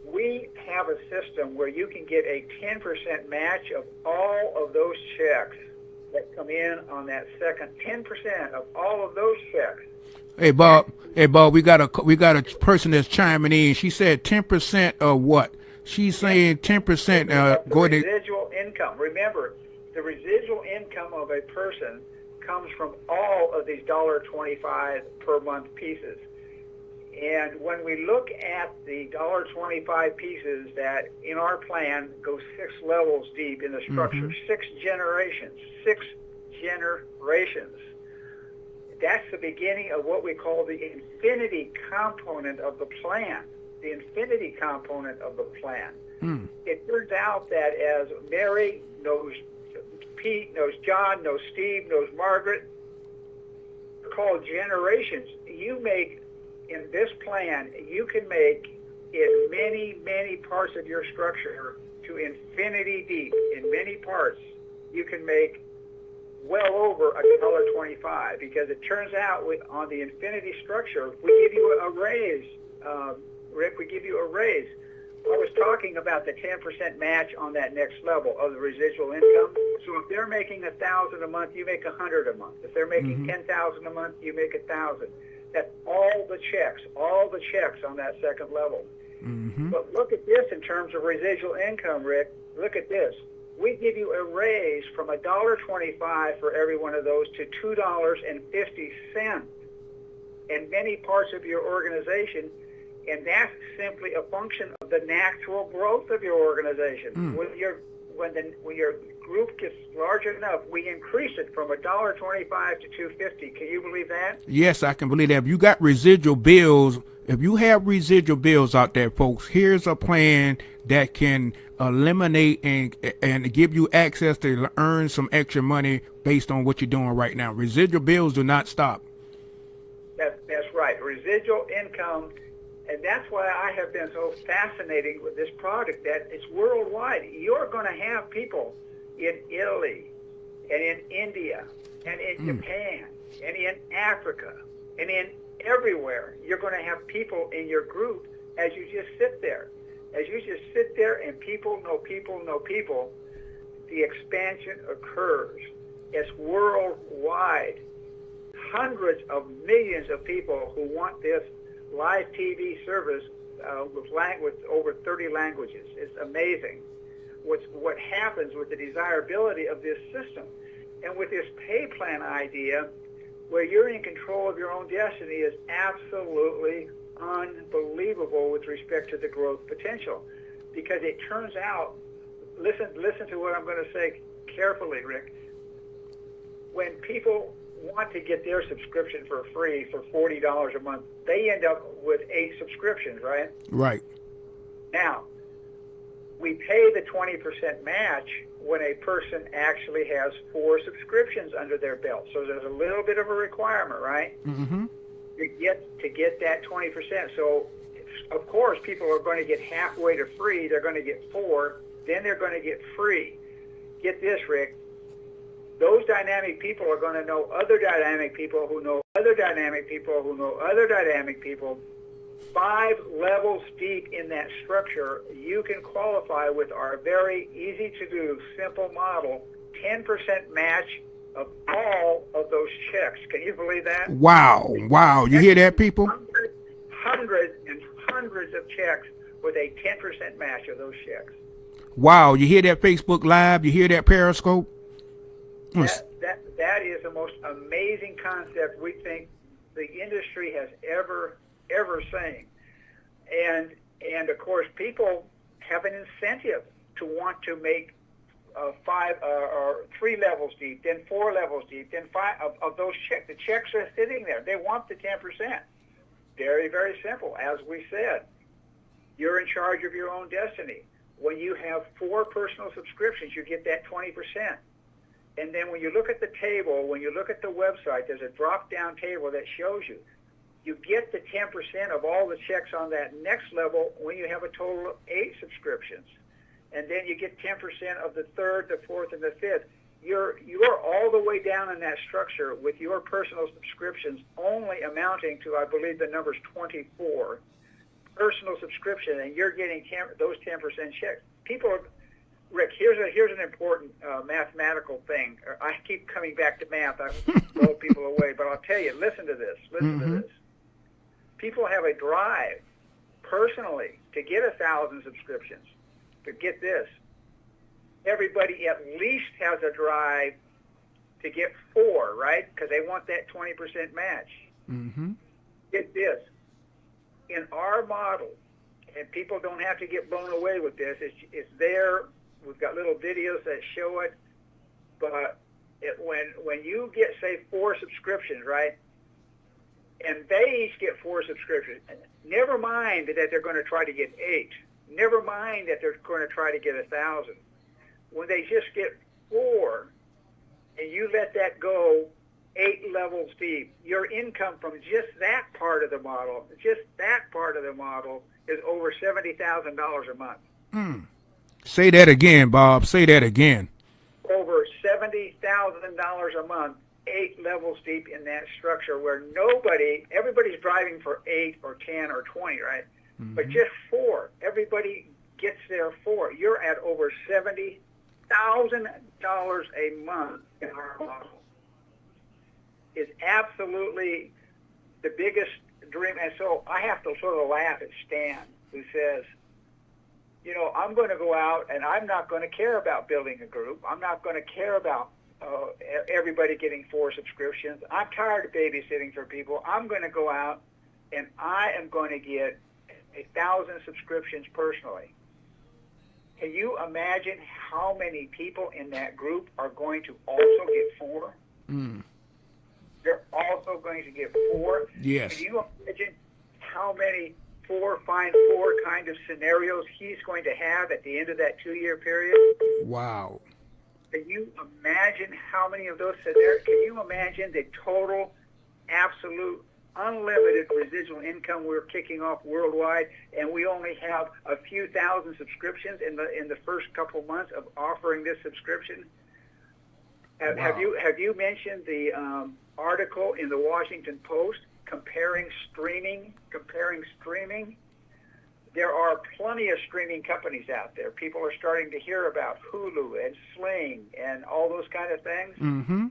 We have a system where you can get a 10% match of all of those checks that come in on that second. 10% of all of those checks. Hey Bob, we got a person that's chiming in. She said 10% of what? She's saying 10%. Go ahead. Residual income. Remember, the residual income of a person comes from all of these $1.25 per month pieces. And when we look at the $1.25 pieces that in our plan go 6 levels deep in the structure, 6 generations. That's the beginning of what we call the infinity component of the plan. The infinity component of the plan. It turns out that as Mary knows Pete, knows John, knows Steve, knows Margaret, they're called generations. You make, in this plan, you can make in many, many parts of your structure to infinity deep. In many parts, you can make well over $1.25, because it turns out on the infinity structure, we give you a raise. Rick, we give you a raise. I was talking about the 10% match on that next level of the residual income. So if they're making $1,000 a month, you make $100 a month. If they're making $10,000 a month, you make $1,000. That's all the checks on that second level. But look at this in terms of residual income, Rick. Look at this. We give you a raise from $1.25 for every one of those to $2.50 in many parts of your organization. And that's simply a function of the natural growth of your organization. When your group gets large enough, we increase it from $1.25 to $2.50. Can you believe that? Yes, I can believe that. If you got residual bills, if you have residual bills out there, folks, here's a plan that can eliminate and give you access to earn some extra money based on what you're doing right now. Residual bills do not stop. That's right. Residual income. And that's why I have been so fascinated with this product, that it's worldwide. You're going to have people in Italy and in India and in Japan and in Africa and in everywhere. You're going to have people in your group as you just sit there. As you just sit there and people know people know people, the expansion occurs. It's worldwide. Hundreds of millions of people who want this live TV service with over 30 languages. It's amazing what happens with the desirability of this system. And with this pay plan idea, where you're in control of your own destiny, is absolutely unbelievable with respect to the growth potential, because it turns out, listen to what I'm going to say carefully, Rick. When people want to get their subscription for free for $40 a month, they end up with 8 subscriptions, right? Right. Now, we pay the 20% match when a person actually has 4 subscriptions under their belt. So there's a little bit of a requirement, right? Mm-hmm. To get that 20%. So, of course, people are going to get halfway to free. They're going to get 4. Then they're going to get free. Get this, Rick. Those dynamic people are going to know other dynamic people who know other dynamic people who know other dynamic people. 5 levels deep in that structure, you can qualify with our very easy-to-do, simple model, 10% match of all of those checks. Can you believe that? Wow. Wow. You hear that, people? Hundreds and hundreds of checks with a 10% match of those checks. Wow. You hear that Facebook Live? You hear that Periscope? That is the most amazing concept we think the industry has ever seen. And of course, people have an incentive to want to make 5 or 3 levels deep, then 4 levels deep, then 5 of those checks. The checks are sitting there. They want the 10%. Very, very simple. As we said, you're in charge of your own destiny. When you have 4 personal subscriptions, you get that 20%. And then when you look at the table, when you look at the website, there's a drop-down table that shows you. You get the 10% of all the checks on that next level when you have a total of 8 subscriptions. And then you get 10% of the 3rd, the 4th, and the 5th. You're all the way down in that structure with your personal subscriptions only amounting to, I believe the number's 24 personal subscription, and you're getting those 10% checks. People are, Rick, here's an important mathematical thing. I keep coming back to math. I blow people away, but I'll tell you, listen to this. Listen to this. People have a drive personally to get 1,000 subscriptions. But get this. Everybody at least has a drive to get 4, right? Because they want that 20% match. Mm-hmm. Get this. In our model, and people don't have to get blown away with this, it's there. We've got little videos that show it. But when you get, say, 4 subscriptions, right? And they each get 4 subscriptions. Never mind that they're going to try to get 8. Never mind that they're going to try to get 1,000. When they just get 4, and you let that go 8 levels deep, your income from just that part of the model, is over $70,000 a month. Say that again, Bob. Say that again. Over $70,000 a month, 8 levels deep in that structure where everybody's driving for 8 or 10 or 20, right? Mm-hmm. But just 4, everybody gets their 4. You're at over $70,000 a month in our model. It's absolutely the biggest dream. And so I have to sort of laugh at Stan, who says, I'm going to go out and I'm not going to care about building a group. I'm not going to care about everybody getting 4 subscriptions. I'm tired of babysitting for people. I'm going to go out and I am going to get 1,000 subscriptions personally. Can you imagine how many people in that group are going to also get 4? They're also going to get 4. Yes. Can you imagine how many 4 kind of scenarios he's going to have at the end of that 2-year period? Wow. Can you imagine how many of those scenarios? Can you imagine the total, absolute, unlimited residual income we're kicking off worldwide, and we only have a few thousand subscriptions in the first couple months of offering this subscription? Have you mentioned the article in the Washington Post comparing streaming? There are plenty of streaming companies out there. People are starting to hear about Hulu and Sling and all those kind of things. Mm-hmm.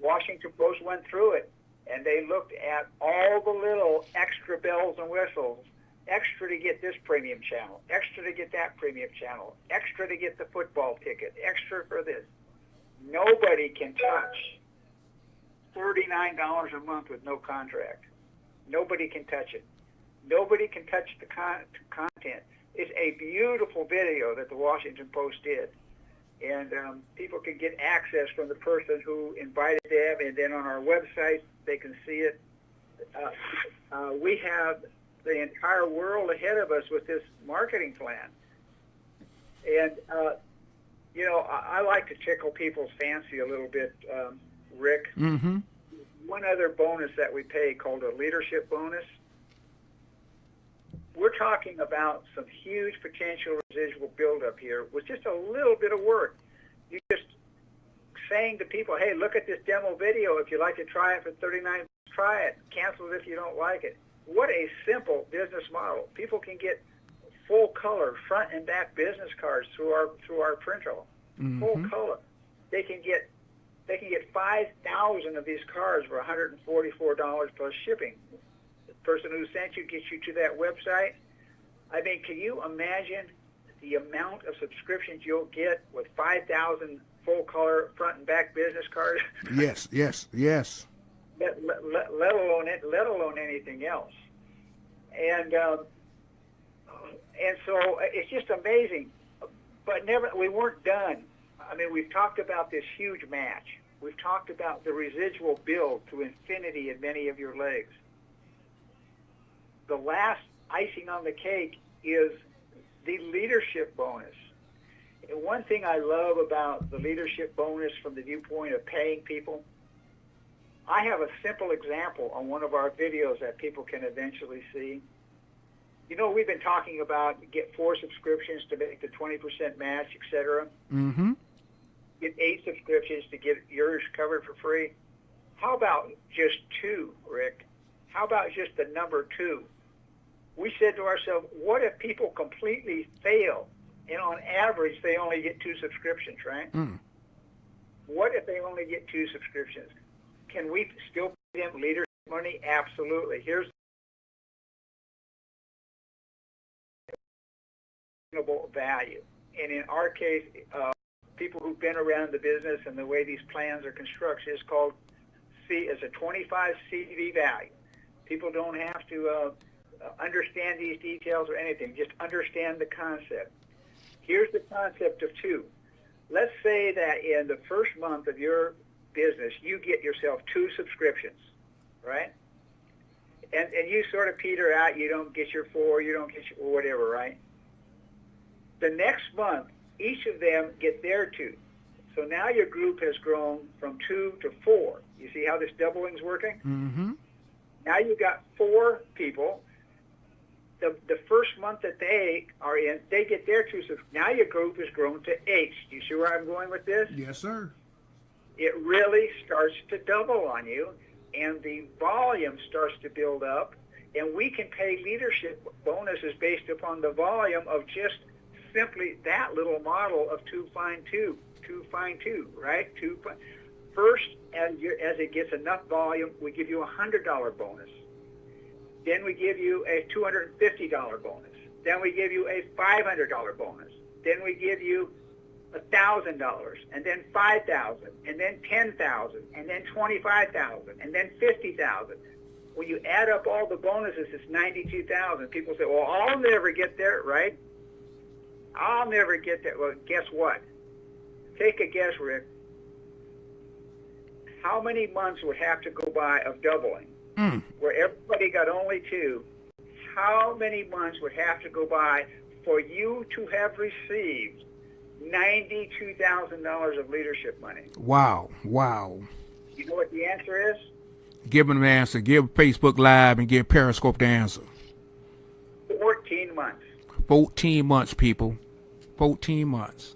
Washington Post went through it, and they looked at all the little extra bells and whistles, extra to get this premium channel, extra to get that premium channel, extra to get the football ticket, extra for this. Nobody can touch $39 a month with no contract. Nobody can touch it. Nobody can touch the content. It's a beautiful video that the Washington Post did. And people can get access from the person who invited them, and then on our website they can see it. We have the entire world ahead of us with this marketing plan. And, I like to tickle people's fancy a little bit, Rick. Mm-hmm. One other bonus that we pay called a leadership bonus. We're talking about some huge potential residual buildup here with just a little bit of work. You're just saying to people, hey, look at this demo video. If you'd like to try it for $39, try it. Cancel it if you don't like it. What a simple business model. People can get full color front and back business cards through our printer. Mm-hmm. Full color. They can get 5,000 of these cards for $144 plus shipping. The person who sent you gets you to that website. I mean, can you imagine the amount of subscriptions you'll get with 5,000 full color front and back business cards? Yes. Let alone anything else. And so it's just amazing. But we weren't done. I mean, we've talked about this huge match. We've talked about the residual build to infinity in many of your legs. The last icing on the cake is the leadership bonus. And one thing I love about the leadership bonus from the viewpoint of paying people, I have a simple example on one of our videos that people can eventually see. We've been talking about get 4 subscriptions to make the 20% match, etc. Mm-hmm. Get 8 subscriptions to get yours covered for free. How about just 2, Rick? How about just the number 2? We said to ourselves, what if people completely fail and on average they only get 2 subscriptions, right? Mm. What if they only get 2 subscriptions? Can we still pay them leadership money? Absolutely. Here's value. And in our case, people who've been around the business and the way these plans are constructed is called as a 25 CV value. People don't have to understand these details or anything. Just understand the concept. Here's the concept of 2. Let's say that in the first month of your business, you get yourself 2 subscriptions, right? And you sort of peter out. You don't get your 4, you don't get your whatever, right? The next month, each of them get their 2. So now your group has grown from 2 to 4. You see how this doubling's working? Mm-hmm. Now you've got 4 people. The first month that they are in, they get their 2. So now your group has grown to 8. Do you see where I'm going with this? Yes, sir. It really starts to double on you, and the volume starts to build up, and we can pay leadership bonuses based upon the volume of just simply that little model of 2 find 2, right? First, as it gets enough volume, we give you a $100 bonus. Then we give you a $250 bonus. Then we give you a $500 bonus. Then we give you $1,000, and then $5,000, and then $10,000, and then $25,000, and then $50,000. When you add up all the bonuses, it's $92,000. People say, well, I'll never get there, right? I'll never get there. Well, guess what? Take a guess, Rick. How many months would have to go by of doubling? Where everybody got only 2, how many months would have to go by for you to have received $92,000 of leadership money? Wow. You know what the answer is? Give them the answer. Give Facebook Live and give Periscope the answer. 14 months. 14 months, people. 14 months.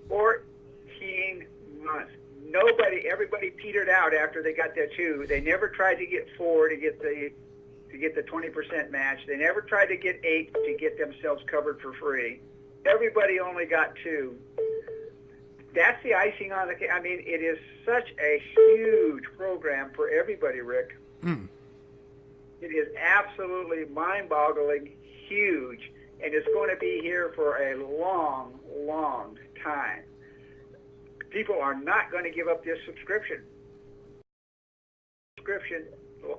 14 months. Everybody petered out after they got that 2. They never tried to get 4 to get the 20% match. They never tried to get 8 to get themselves covered for free. Everybody only got 2. That's the icing on the cake. I mean, it is such a huge program for everybody, Rick. It is absolutely mind-boggling, huge, and it's going to be here for a long, long time. People are not going to give up this subscription.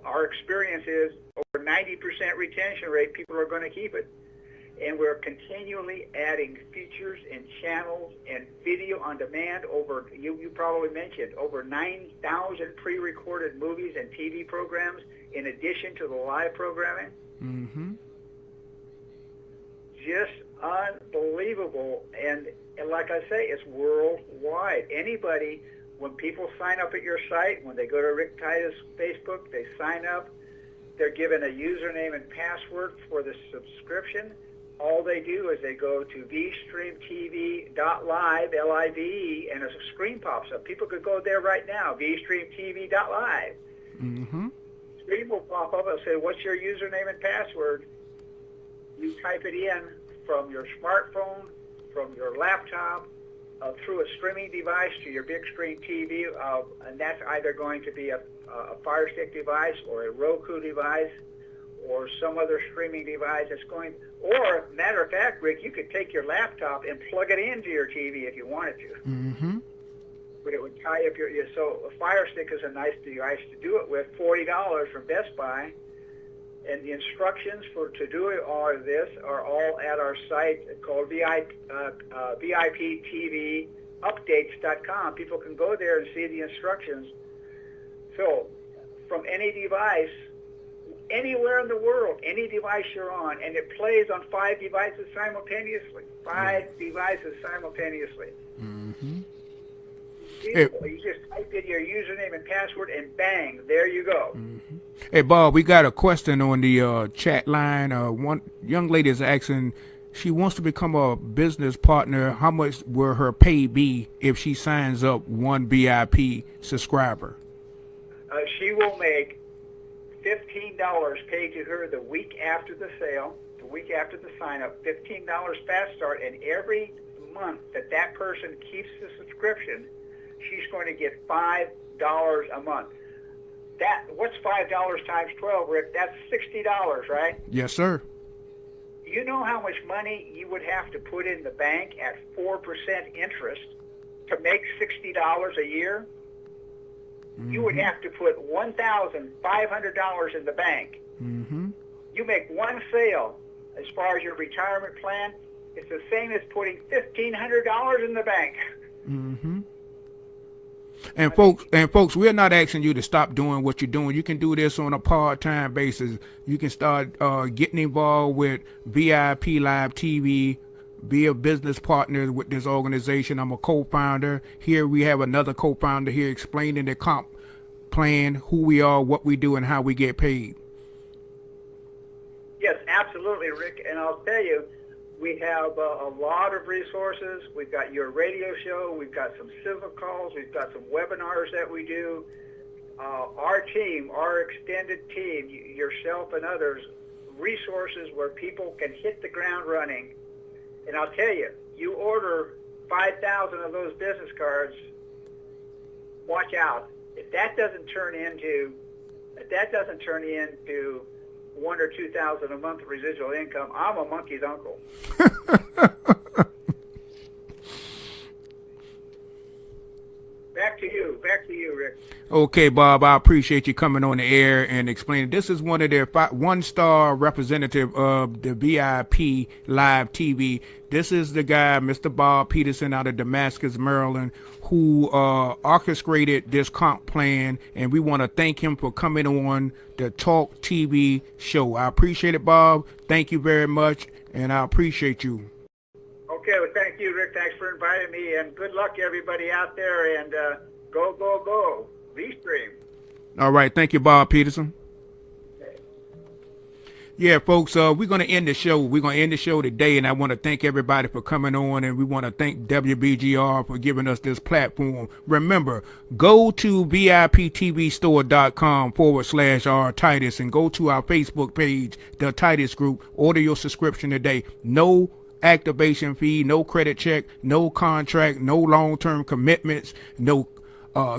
Our experience is over 90% retention rate, people are going to keep it. And we're continually adding features and channels and video on demand. You probably mentioned, over 9,000 pre-recorded movies and TV programs in addition to the live programming. Mm-hmm. Just unbelievable. And like I say, it's worldwide. Anybody, when people sign up at your site, when they go to Rick Titus Facebook, they sign up, they're given a username and password for the subscription. All they do is they go to vstreamtv.live, L-I-V-E, and a screen pops up. People could go there right now, vstreamtv.live. Mm-hmm. Screen will pop up and say, what's your username and password? You type it in from your smartphone, from your laptop, through a streaming device to your big screen TV, and that's either going to be a Fire Stick device or a Roku device or some other streaming device that's going, or matter of fact, Rick, you could take your laptop and plug it into your TV if you wanted to. Mm-hmm. But it would tie up so a Fire Stick is a nice device to do it with, $40 from Best Buy. And the instructions to do it are all at our site called VIPTVupdates.com. People can go there and see the instructions. So from any device, anywhere in the world, any device you're on, and it plays on 5 devices simultaneously. 5 devices simultaneously. Mm-hmm. You just type in your username and password, and bang, there you go. Mm-hmm. Hey, Bob, we got a question on the chat line. One young lady is asking, she wants to become a business partner. How much will her pay be if she signs up one VIP subscriber? She will make $15 paid to her the week after the sale, the week after the sign-up, $15 fast start, and every month that person keeps the subscription, she's going to get $5 a month. What's $5 times 12, Rick? That's $60, right? Yes, sir. You know how much money you would have to put in the bank at 4% interest to make $60 a year? Mm-hmm. You would have to put $1,500 in the bank. Mm-hmm. You make one sale as far as your retirement plan, it's the same as putting $1,500 in the bank. Mm-hmm. And folks, we're not asking you to stop doing what you're doing. You can do this on a part-time basis. You can start getting involved with VIP Live TV, be a business partner with this organization. I'm a co-founder. Here we have another co-founder here explaining the comp plan, who we are, what we do, and how we get paid. Yes, absolutely, Rick. And I'll tell you, we have a lot of resources. We've got your radio show. We've got some civil calls. We've got some webinars that we do. Our team, our extended team, yourself and others, resources where people can hit the ground running. And I'll tell you, you order 5,000 of those business cards, watch out. If that doesn't turn into $1,000 or $2,000 a month residual income, I'm a monkey's uncle. Back to you, Rick. Okay, Bob, I appreciate you coming on the air and explaining. This is one of their one-star representative of the VIP Live TV. This is the guy, Mr. Bob Peterson, out of Damascus, Maryland, who orchestrated this comp plan, and we want to thank him for coming on the Talk TV show. I appreciate it, Bob. Thank you very much, and I appreciate you. Okay, well, thank you, Rick. Thanks for inviting me, and good luck to everybody out there, and go, go, go. V-Stream. All right. Thank you, Bob Peterson. Yeah, folks, we're going to end the show. We're going to end the show today, and I want to thank everybody for coming on, and we want to thank WBGR for giving us this platform. Remember, go to VIPTVstore.com/R Titus and go to our Facebook page, The Titus Group. Order your subscription today. No activation fee, no credit check, no contract, no long-term commitments, no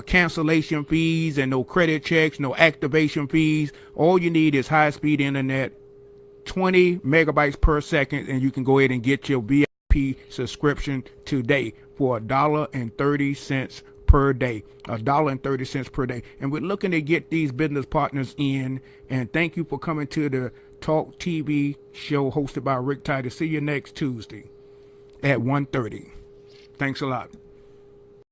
cancellation fees, and no credit checks, no activation fees. All you need is high-speed internet, 20 megabytes per second, and you can go ahead and get your VIP subscription today for $1.30 per day, $1.30 per day. And we're looking to get these business partners in. And thank you for coming to the Talk TV show hosted by Rick Titus. See you next Tuesday at 1:30. Thanks a lot.